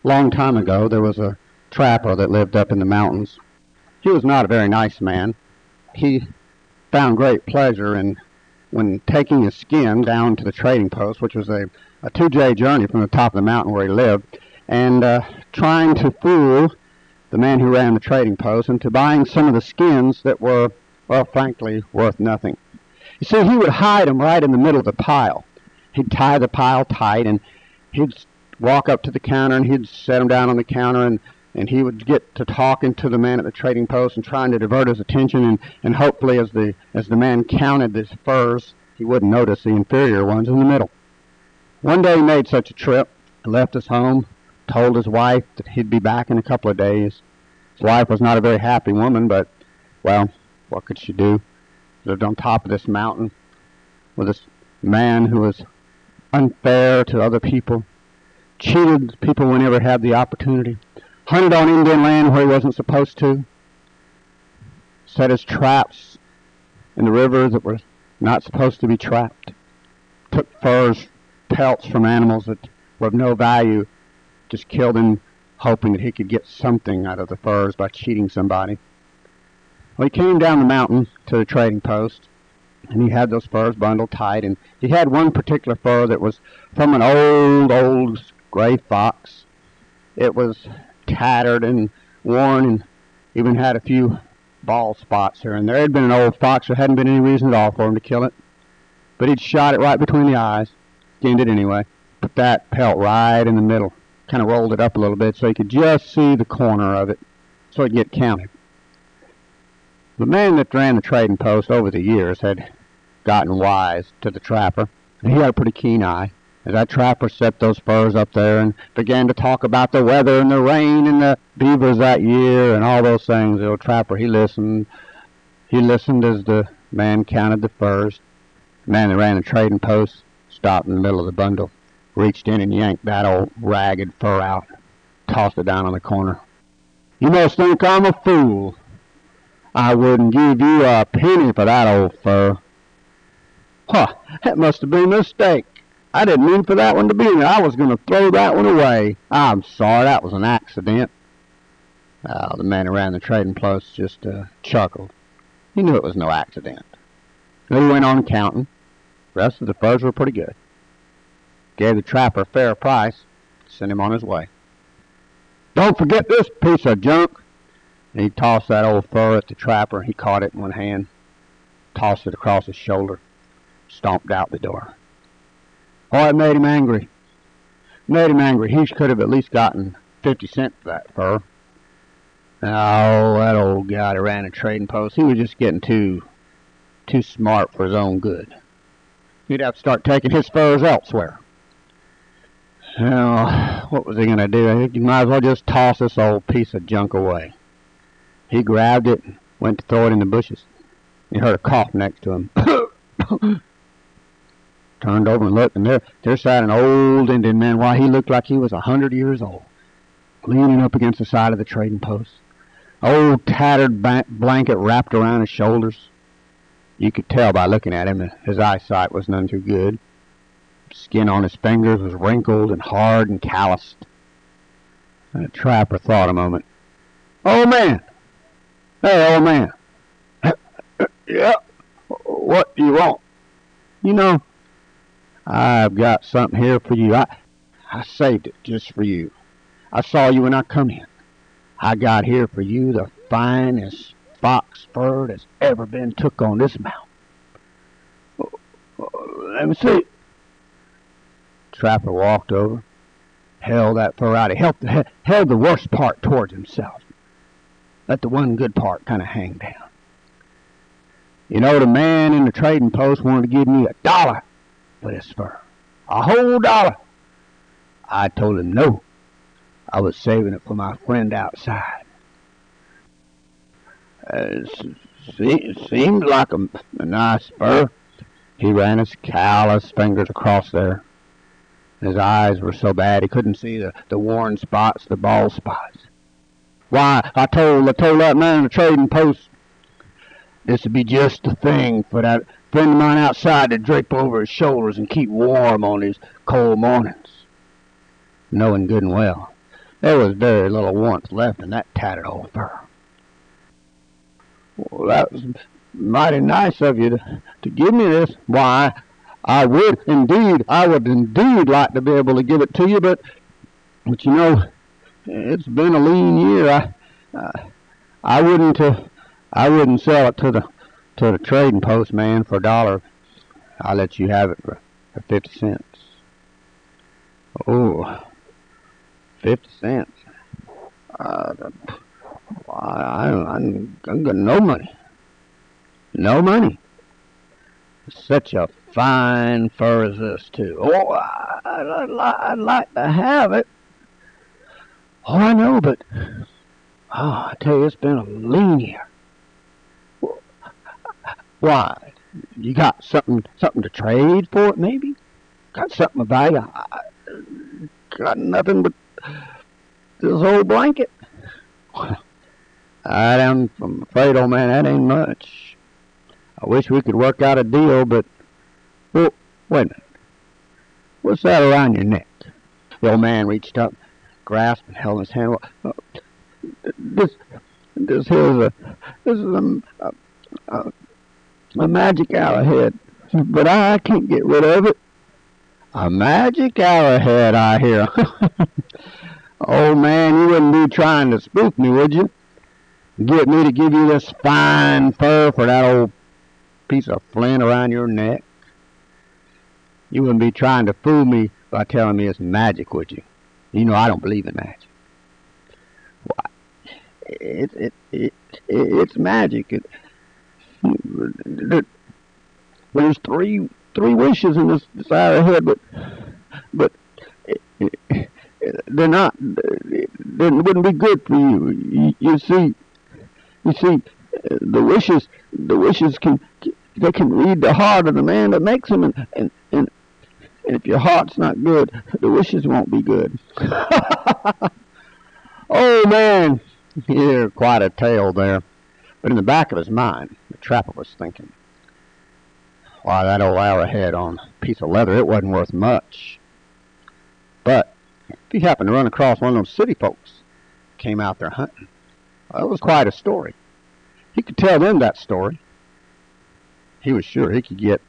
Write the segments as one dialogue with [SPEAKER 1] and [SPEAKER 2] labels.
[SPEAKER 1] Long time ago, there was a trapper that lived up in the mountains. He was not a very nice man. He found great pleasure in when taking his skin down to the trading post, which was a 2-day journey from the top of the mountain where he lived, and trying to fool the man who ran the trading post into buying some of the skins that were, well, frankly, worth nothing. You see, he would hide them right in the middle of the pile. He'd tie the pile tight, and he'd walk up to the counter, and he'd set them down on the counter, and he would get to talking to the man at the trading post and trying to divert his attention, and hopefully as the man counted his furs, he wouldn't notice the inferior ones in the middle. One day he made such a trip, left his home, told his wife that he'd be back in a couple of days. His wife was not a very happy woman, but, well, what could she do? She lived on top of this mountain with this man who was unfair to other people, cheated people whenever he had the opportunity, hunted on Indian land where he wasn't supposed to, set his traps in the rivers that were not supposed to be trapped, took furs, pelts from animals that were of no value, just killed them hoping that he could get something out of the furs by cheating somebody. Well, he came down the mountain to the trading post, and he had those furs bundled tight, and he had one particular fur that was from an old gray fox. It was tattered and worn and even had a few bald spots here and there. It had been an old fox. There hadn't been any reason at all for him to kill it, but he'd shot it right between the eyes, skinned it anyway, put that pelt right in the middle, kind of rolled it up a little bit so he could just see the corner of it so it'd get counted. The man that ran the trading post over the years had gotten wise to the trapper, and he had a pretty keen eye. As that trapper set those furs up there and began to talk about the weather and the rain and the beavers that year and all those things, the old trapper, he listened. He listened as the man counted the furs. The man that ran the trading post stopped in the middle of the bundle, reached in and yanked that old ragged fur out, tossed it down on the corner. "You must think I'm a fool. I wouldn't give you a penny for that old fur." "Huh, that must have been a mistake. I didn't mean for that one to be there. I was going to throw that one away. I'm sorry, that was an accident." The man who ran the trading post just chuckled. He knew it was no accident. Then he went on counting. The rest of the furs were pretty good. Gave the trapper a fair price, sent him on his way. "Don't forget this piece of junk." And he tossed that old fur at the trapper. He caught it in one hand, tossed it across his shoulder, stomped out the door. Oh, it made him angry. Made him angry. He could have at least gotten 50 cents for that fur. Oh, that old guy that ran a trading post, he was just getting too smart for his own good. He'd have to start taking his furs elsewhere. Well, what was he going to do? I think he might as well just toss this old piece of junk away. He grabbed it and went to throw it in the bushes. He heard a cough next to him. Turned over and looked, and there sat an old Indian man. Why, he looked like he was 100 years old, leaning up against the side of the trading post. Old tattered blanket wrapped around his shoulders. You could tell by looking at him that his eyesight was none too good. Skin on his fingers was wrinkled and hard and calloused. The trapper thought a moment. "Old man! Hey, old man!" "Yeah, what do you want?" "You know, I've got something here for you. I saved it just for you. I saw you when I come in. I got here for you the finest fox fur that's ever been took on this mountain." "Let me see." Trapper walked over, held that fur out. He held the worst part towards himself. Let the one good part kind of hang down. "You know, the man in the trading post wanted to give me $1 for this fur. A whole $1. I told him no. I was saving it for my friend outside. Seemed like a nice fur." He ran his callous fingers across there. His eyes were so bad he couldn't see the worn spots, the bald spots. "Why, I told that man in the trading post this would be just the thing for that friend of mine outside to drape over his shoulders and keep warm on these cold mornings." Knowing good and well There was very little warmth left in that tattered old fur. Well, that was mighty nice of you to give me this. Why, I would indeed like to be able to give it to you, but you know, it's been a lean year. I wouldn't sell it to the trading post man for $1. I'll let you have it for 50 cents. Oh, 50 cents. I got no money. No money. Such a fine fur as this, too. Oh, I'd like to have it. Oh, I know, but I tell you, it's been a lean year. Why? You got something to trade for it, maybe? Got something of value? I got nothing but this old blanket. I'm afraid, old man, that ain't much. I wish we could work out a deal, but... Well, wait a minute. What's that around your neck? The old man reached up, grasped, and held his hand. This is a magic arrowhead, but I can't get rid of it. A magic arrowhead, I hear. Old man, you wouldn't be trying to spook me, would you? Get me to give you this fine fur for that old piece of flint around your neck? You wouldn't be trying to fool me by telling me it's magic, would you? You know I don't believe in magic. Why, it's magic. There's three wishes in this arrowhead, but they're not. They wouldn't be good for you. You see, the wishes can read the heart of the man that makes them, and if your heart's not good, the wishes won't be good. Oh man, you're quite a tale there. But in the back of his mind, the trapper was thinking, why, that old arrowhead on a piece of leather, it wasn't worth much. But if he happened to run across one of those city folks who came out there hunting, well, it was quite a story. He could tell them that story. He was sure he could get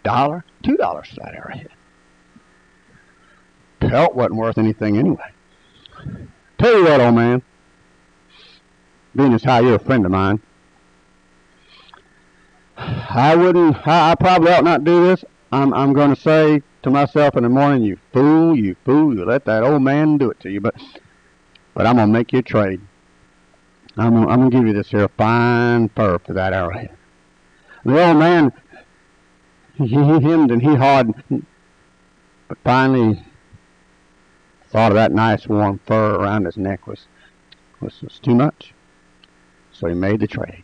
[SPEAKER 1] $1, $2 for that arrowhead. Pelt wasn't worth anything anyway. Tell you what, old man, being as how you're a friend of mine, I probably ought not do this. I'm going to say to myself in the morning, you fool, you let that old man do it to you. But I'm going to make you a trade. I'm going to give you this here fine fur for that arrowhead. The old man, he hemmed and he hawed, but finally thought of that nice warm fur around his neck was too much. So he made the trade.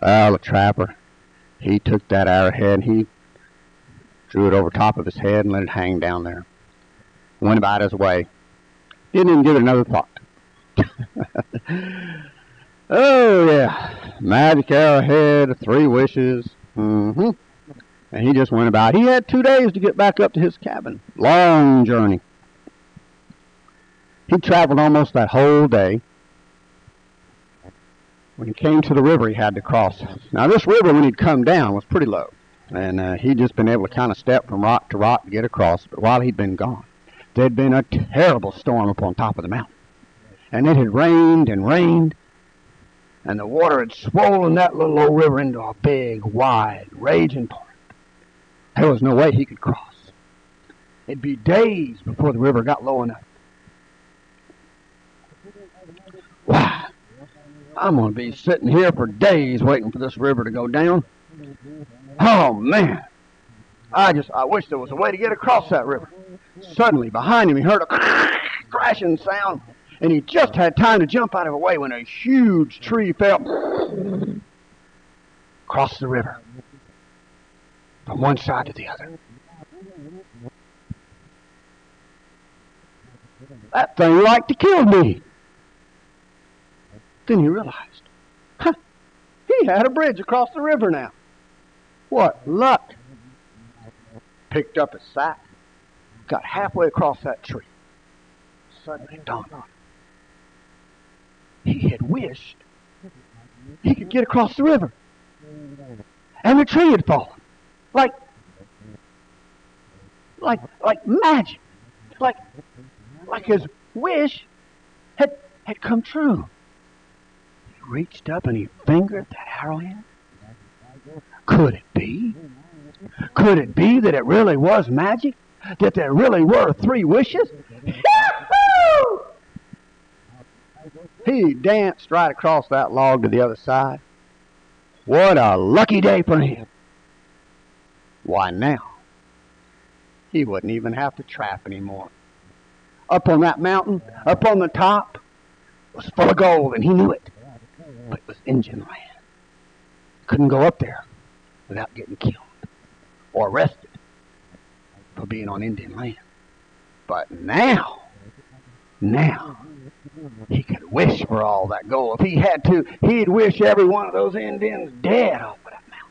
[SPEAKER 1] Well, the trapper, he took that arrowhead and he drew it over top of his head and let it hang down there. Went about his way. Didn't even give it another thought. Oh, yeah. Magic arrowhead, 3 wishes. And he just went about. He had 2 days to get back up to his cabin. Long journey. He traveled almost that whole day. When he came to the river, he had to cross. Now, this river, when he'd come down, was pretty low. And he'd just been able to kind of step from rock to rock to get across. But while he'd been gone, there'd been a terrible storm up on top of the mountain. And it had rained and rained. And the water had swollen that little old river into a big, wide, raging torrent. There was no way he could cross. It'd be days before the river got low enough. Wow. I'm going to be sitting here for days waiting for this river to go down. Oh, man. I wish there was a way to get across that river. Suddenly, behind him, he heard a crashing sound, and he just had time to jump out of the way when a huge tree fell across the river from one side to the other. That thing like to kill me. Then he realized, he had a bridge across the river now. What luck. Picked up his sack, got halfway across that tree, sudden it dawned on him. He had wished he could get across the river. And the tree had fallen. Like magic. Like his wish had come true. He reached up and he fingered that arrowhead. Could it be? Could it be that it really was magic? That there really were 3 wishes? He danced right across that log to the other side. What a lucky day for him. Why now, he wouldn't even have to trap anymore. Up on that mountain, up on the top, was full of gold, and he knew it. But it was Indian land. Couldn't go up there without getting killed or arrested for being on Indian land. But now, he could wish for all that gold. If he had to, he'd wish every one of those Indians dead off of that mountain.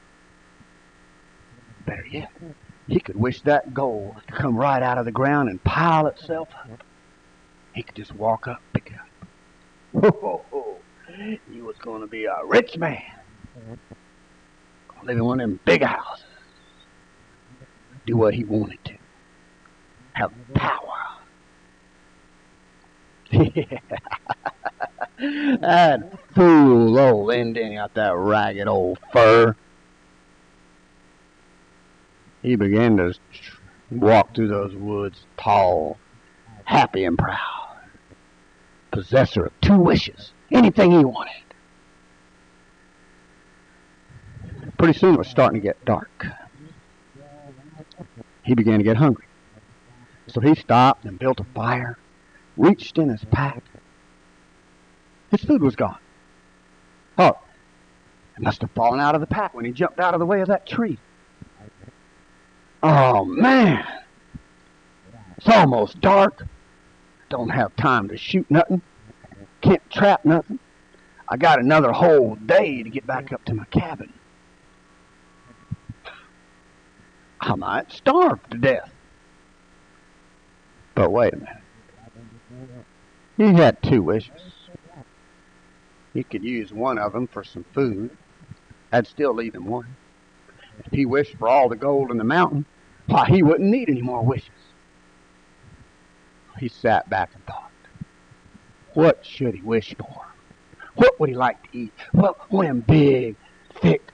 [SPEAKER 1] Better yet, he could wish that gold to come right out of the ground and pile itself up. He could just walk up, pick it up. He was going to be a rich man. Live in one of them big houses. Do what he wanted to. Have power. That fool old Indian got that ragged old fur. He began to walk through those woods tall, happy and proud, possessor of 2 wishes, anything he wanted. Pretty soon it was starting to get dark. He began to get hungry. So he stopped and built a fire, reached in his pack. His food was gone. Oh, it must have fallen out of the pack when he jumped out of the way of that tree. Oh, man. It's almost dark. Don't have time to shoot nothing. Can't trap nothing. I got another whole day to get back up to my cabin. I might starve to death. But wait a minute. He had 2 wishes. He could use one of them for some food. That'd still leave him 1. If he wished for all the gold in the mountain, why, he wouldn't need any more wishes. He sat back and thought, what should he wish for? What would he like to eat? Well, one of them big, thick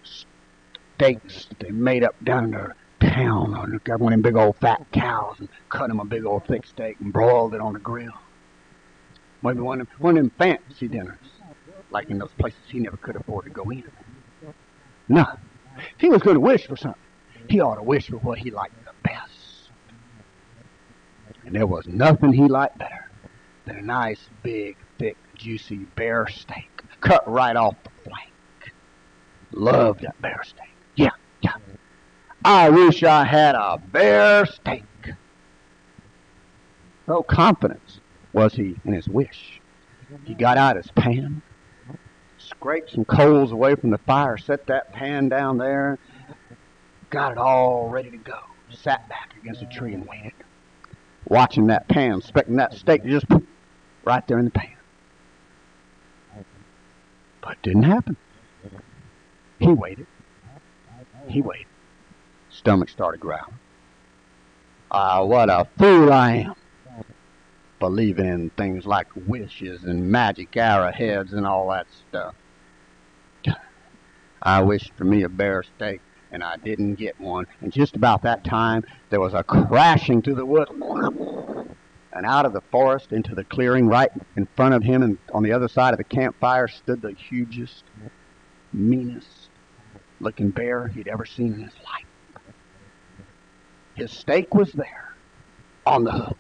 [SPEAKER 1] steaks that they made up down in their town. Or got one of them big old fat cows and cut him a big old thick steak and broiled it on the grill. Maybe one of them fancy dinners, like in those places he never could afford to go in. No. If he was going to wish for something, he ought to wish for what he liked the best. And there was nothing he liked better than a nice, big, thick, juicy bear steak cut right off the flank. Loved that bear steak. Yeah. I wish I had a bear steak. So confident was he in his wish. He got out his pan, scraped some coals away from the fire, set that pan down there, got it all ready to go, sat back against a tree and waited, watching that pan, expecting that steak to just poof, right there in the pan. But it didn't happen. He waited. Stomach started growling. What a fool I am. Believing in things like wishes and magic arrowheads and all that stuff. I wished for me a bear steak, and I didn't get one. And just about that time, there was a crashing through the woods. And out of the forest into the clearing right in front of him and on the other side of the campfire stood the hugest, meanest looking bear he'd ever seen in his life. His steak was there, on the hook.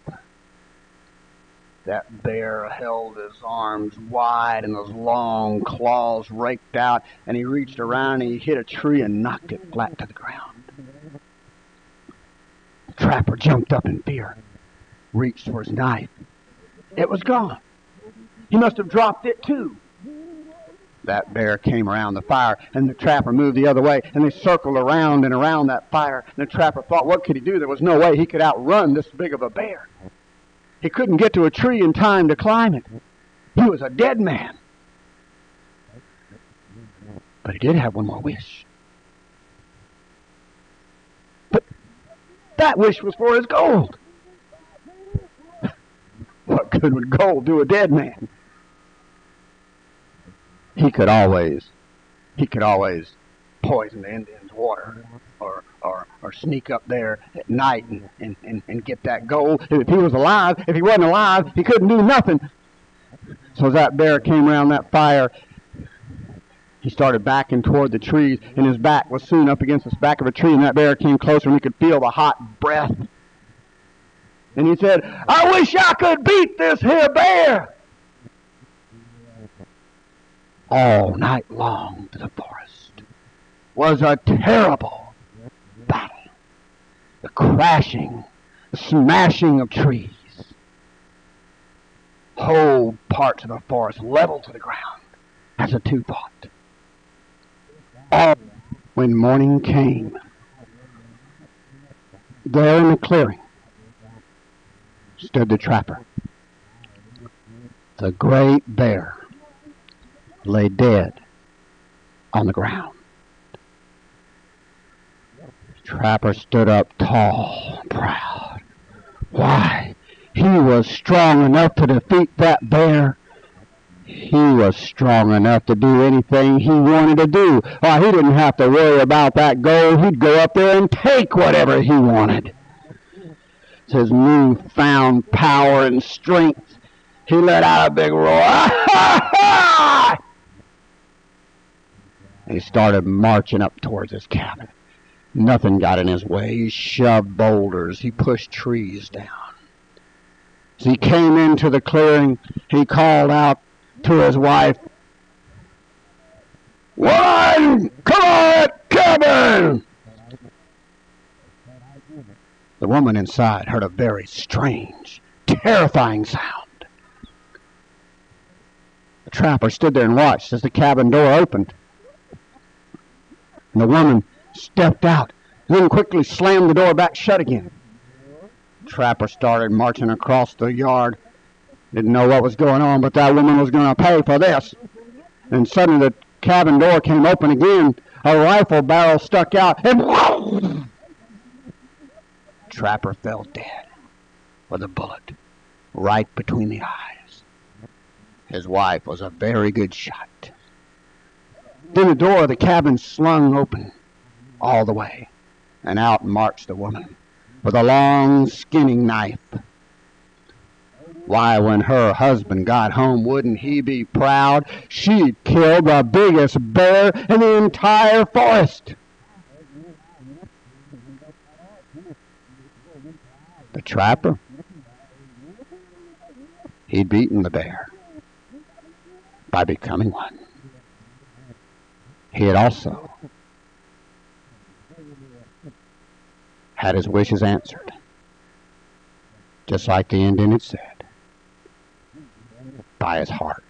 [SPEAKER 1] That bear held his arms wide and those long claws raked out, and he reached around and he hit a tree and knocked it flat to the ground. The trapper jumped up in fear, reached for his knife. It was gone. He must have dropped it too. That bear came around the fire, and the trapper moved the other way, and they circled around and around that fire. And the trapper thought, what could he do? There was no way he could outrun this big of a bear. He couldn't get to a tree in time to climb it. He was a dead man. But he did have one more wish. But that wish was for his gold. What good would gold do a dead man? He could always poison the Indians' water or sneak up there at night and get that gold. If he was alive, if he wasn't alive, he couldn't do nothing. So as that bear came around that fire, he started backing toward the trees, and his back was soon up against the back of a tree, and that bear came closer, and he could feel the hot breath. And he said, I wish I could beat this here bear. All night long through the forest was a terrible battle. The crashing, the smashing of trees. Whole parts of the forest leveled to the ground as the two fought. All when morning came, there in the clearing stood the trapper. The great bear lay dead on the ground. The trapper stood up tall and proud. Why, he was strong enough to defeat that bear. He was strong enough to do anything he wanted to do. Why, he didn't have to worry about that gold. He'd go up there and take whatever he wanted. It's his newfound power and strength. He let out a big roar. And he started marching up towards his cabin. Nothing got in his way. He shoved boulders. He pushed trees down. As he came into the clearing, he called out to his wife, "Woman, come on, cabin!" The woman inside heard a very strange, terrifying sound. The trapper stood there and watched as the cabin door opened. And the woman stepped out, and then quickly slammed the door back shut again. The trapper started marching across the yard. Didn't know what was going on, but that woman was going to pay for this. And suddenly the cabin door came open again. A rifle barrel stuck out, and whoa! Trapper fell dead with a bullet right between the eyes. His wife was a very good shot. Then the door of the cabin slung open all the way, and out marched the woman with a long skinning knife. Why, when her husband got home, wouldn't he be proud? She'd killed the biggest bear in the entire forest. The trapper, he'd beaten the bear by becoming one. He had also had his wishes answered, just like the Indian had said, by his heart.